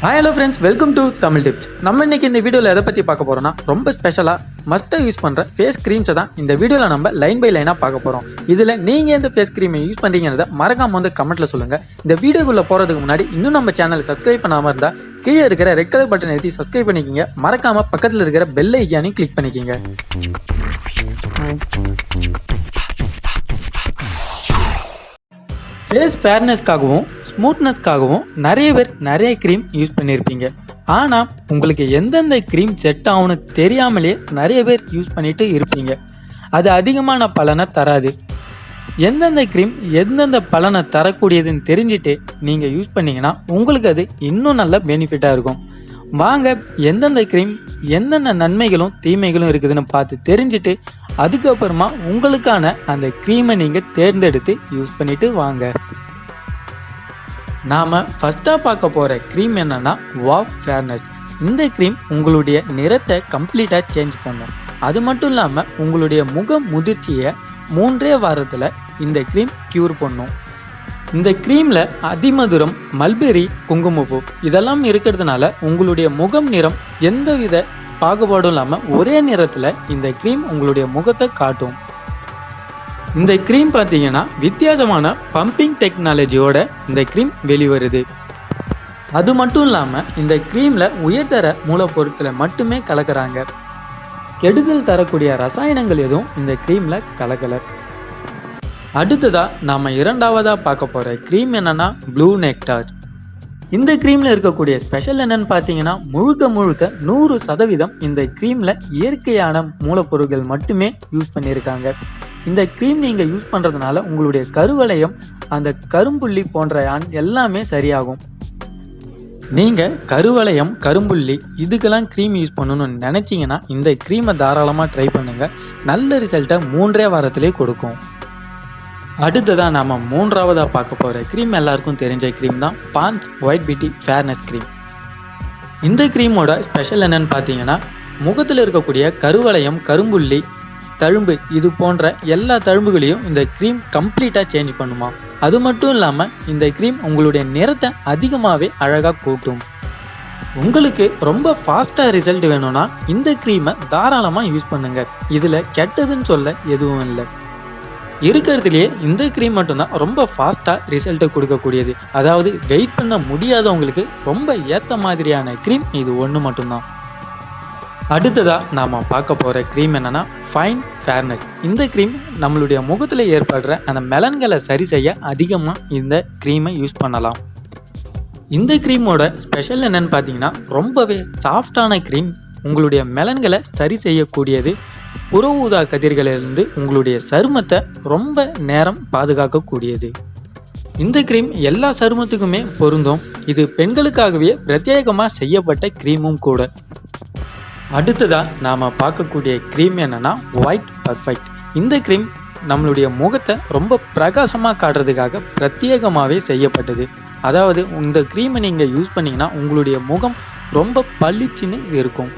Hi hello friends, welcome to Tamil Tips. நம்ம இன்னைக்கு இந்த வீடியோல எதை பத்தி பார்க்க போறோம்னா ரொம்ப ஸ்பெஷலா மஸ்ட் யூஸ் பண்ற ஃபேஸ் கிரீம்ஸ் தான் இந்த வீடியோல நம்ம லைன் பை லைனா பார்க்க போறோம். இதுல நீங்க எந்த ஃபேஸ் கிரீமை யூஸ் பண்றீங்கறத மறக்காம வந்து கமெண்ட்ல சொல்லுங்க. இந்த வீடியோக்குள்ள போறதுக்கு முன்னாடி இன்னும் நம்ம சேனலை சப்ஸ்கிரைப் பண்ணாம இருந்தா கீழே இருக்கிற ரெட் கலர் பட்டன் அழுத்தி சப்ஸ்கிரைப் பண்ணிக்கங்க. மறக்காம பக்கத்துல இருக்கிற பெல் ஐகானையும் கிளிக் பண்ணிக்கங்க. ஃபேஸ் ஃபேர்னஸ்க்காகவும் ஸ்மூத்னஸ்க்காகவும் நிறைய பேர் நிறைய க்ரீம் யூஸ் பண்ணியிருப்பீங்க. ஆனால் உங்களுக்கு எந்தெந்த க்ரீம் செட் ஆகும்னு தெரியாமலே நிறைய பேர் யூஸ் பண்ணிட்டு இருப்பீங்க. அது அதிகமான பலனை தராது. எந்தெந்த க்ரீம் எந்தெந்த பலனை தரக்கூடியதுன்னு தெரிஞ்சுட்டு நீங்கள் யூஸ் பண்ணிங்கன்னா உங்களுக்கு அது இன்னும் நல்ல பெனிஃபிட்டாக இருக்கும். வாங்க எந்தெந்த க்ரீம் எந்தெந்த நன்மைகளும் தீமைகளும் இருக்குதுன்னு பார்த்து தெரிஞ்சுட்டு அதுக்கப்புறமா உங்களுக்கான அந்த க்ரீமை நீங்கள் தேர்ந்தெடுத்து யூஸ் பண்ணிட்டு வாங்க. நாம் ஃபஸ்ட்டாக பார்க்க போகிற க்ரீம் என்னன்னா wowfairness. இந்த க்ரீம் உங்களுடைய நிறத்தை கம்ப்ளீட்டாக சேஞ்ச் பண்ணும். அது மட்டும் இல்லாமல் உங்களுடைய முக முதிர்ச்சியை 3 வாரத்தில் இந்த க்ரீம் க்யூர் பண்ணும். இந்த க்ரீமில் அதிமதுரம், மல்பெரி, குங்குமப்பூ இதெல்லாம் இருக்கிறதுனால உங்களுடைய முகம் நிறம் எந்தவித பாகுபாடும் இல்லாமல் ஒரே நிறத்தில் இந்த க்ரீம் உங்களுடைய முகத்தை காட்டும். இந்த க்ரீம் பார்த்தீங்கன்னா வித்தியாசமான பம்பிங் டெக்னாலஜியோட இந்த க்ரீம் வெளிவருது. அது மட்டும் இல்லாமல் இந்த க்ரீமில் உயர்தர மூலப்பொருட்களை மட்டுமே கலக்கிறாங்க. கெடுதல் தரக்கூடிய ரசாயனங்கள் எதுவும் இந்த க்ரீமில் கலக்கலை. அடுத்ததா நாம் இரண்டாவதாக பார்க்க போகிற க்ரீம் என்னன்னா ப்ளூ நெக்டார். இந்த க்ரீமில் இருக்கக்கூடிய ஸ்பெஷல் என்னன்னு பார்த்தீங்கன்னா முழுக்க 100% இந்த க்ரீமில் இயற்கையான மூலப்பொருட்கள் மட்டுமே யூஸ் பண்ணியிருக்காங்க. இந்த க்ரீம் நீங்கள் யூஸ் பண்ணுறதுனால உங்களுடைய கருவளையம், அந்த கரும்புள்ளி போன்ற எல்லாமே சரியாகும். நீங்கள் கருவளையம், கரும்புள்ளி இதுக்கெல்லாம் க்ரீம் யூஸ் பண்ணணும்னு நினச்சிங்கன்னா இந்த க்ரீமை தாராளமாக ட்ரை பண்ணுங்கள். நல்ல ரிசல்ட்டை 3 வாரத்திலே கொடுக்கும். அடுத்ததான் நாம் மூன்றாவதாக பார்க்க போகிற க்ரீம் எல்லாருக்கும் தெரிஞ்ச க்ரீம் தான் pondswhitebeautycream. இந்த க்ரீமோட ஸ்பெஷல் என்னன்னு பார்த்தீங்கன்னா முகத்தில் இருக்கக்கூடிய கருவளையம், கரும்புள்ளி, தழும்பு இது போன்ற எல்லா தழும்புகளையும் இந்த க்ரீம் கம்ப்ளீட்டாக சேஞ்ச் பண்ணுமா. அது மட்டும் இல்லாமல் இந்த க்ரீம் உங்களுடைய நிறத்தை அதிகமாகவே அழகாக கூட்டும். உங்களுக்கு ரொம்ப ஃபாஸ்ட்டாக ரிசல்ட் வேணும்னா இந்த க்ரீமை தாராளமாக யூஸ் பண்ணுங்கள். இதில் கெட்டதுன்னு சொல்ல எதுவும் இல்லை. இருக்கிறதுலையே இந்த க்ரீம் மட்டும்தான் ரொம்ப ஃபாஸ்ட்டாக ரிசல்ட்டை கொடுக்கக்கூடியது. அதாவது வெயிட் பண்ண முடியாதவங்களுக்கு ரொம்ப ஏற்ற மாதிரியான க்ரீம் இது ஒன்று மட்டும்தான். அடுத்ததாக நாம் பார்க்க போகிற க்ரீம் என்னென்னா finefairness. இந்த க்ரீம் நம்மளுடைய முகத்தில் ஏற்படுற அந்த மெலன்களை சரி செய்ய அதிகமாக இந்த க்ரீமை யூஸ் பண்ணலாம். இந்த க்ரீமோட ஸ்பெஷல் என்னன்னு பார்த்தீங்கன்னா ரொம்பவே சாஃப்டான க்ரீம், உங்களுடைய மெலன்களை சரி செய்யக்கூடியது, புற ஊதா கதிர்களிலிருந்து உங்களுடைய சருமத்தை ரொம்ப நேரம் பாதுகாக்கக்கூடியது. இந்த க்ரீம் எல்லா சருமத்துக்குமே பொருந்தும். இது பெண்களுக்காகவே பிரத்யேகமாக செய்யப்பட்ட க்ரீமும் கூட. அடுத்ததாக நாம் பார்க்கக்கூடிய க்ரீம் என்னன்னா whiteperfect. இந்த க்ரீம் நம்மளுடைய முகத்தை ரொம்ப பிரகாசமாக காட்டுறதுக்காக பிரத்யேகமாகவே செய்யப்பட்டது. அதாவது இந்த க்ரீமை நீங்கள் யூஸ் பண்ணிங்கன்னா உங்களுடைய முகம் ரொம்ப பளிச்சுன்னு இருக்கும்.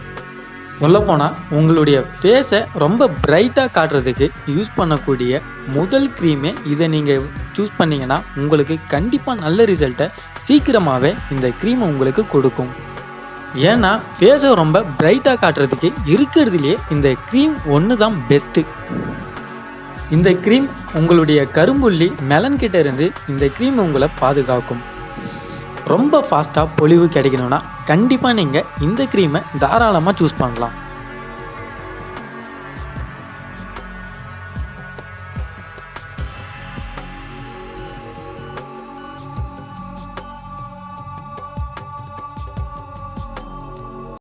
சொல்லப்போனால் உங்களுடைய ஃபேஸை ரொம்ப பிரைட்டாக காட்டுறதுக்கு யூஸ் பண்ணக்கூடிய முதல் க்ரீமே. இதை நீங்கள் சூஸ் பண்ணிங்கன்னா உங்களுக்கு கண்டிப்பாக நல்ல ரிசல்ட்டை சீக்கிரமாகவே இந்த க்ரீம் உங்களுக்கு கொடுக்கும். ஏன்னா ஃபேஸை ரொம்ப பிரைட்டாக காட்டுறதுக்கு இருக்கிறதுலையே இந்த க்ரீம் ஒன்று தான் பெஸ்ட்டு. இந்த க்ரீம் உங்களுடைய கரும்புள்ளி, மெலன் கிட்ட இருந்து இந்த க்ரீம் உங்களை பாதுகாக்கும். ரொம்ப ஃபாஸ்ட்டாக பொலிவு கிடைக்கணும்னா கண்டிப்பாக நீங்கள் இந்த க்ரீமை தாராளமாக சூஸ் பண்ணலாம்.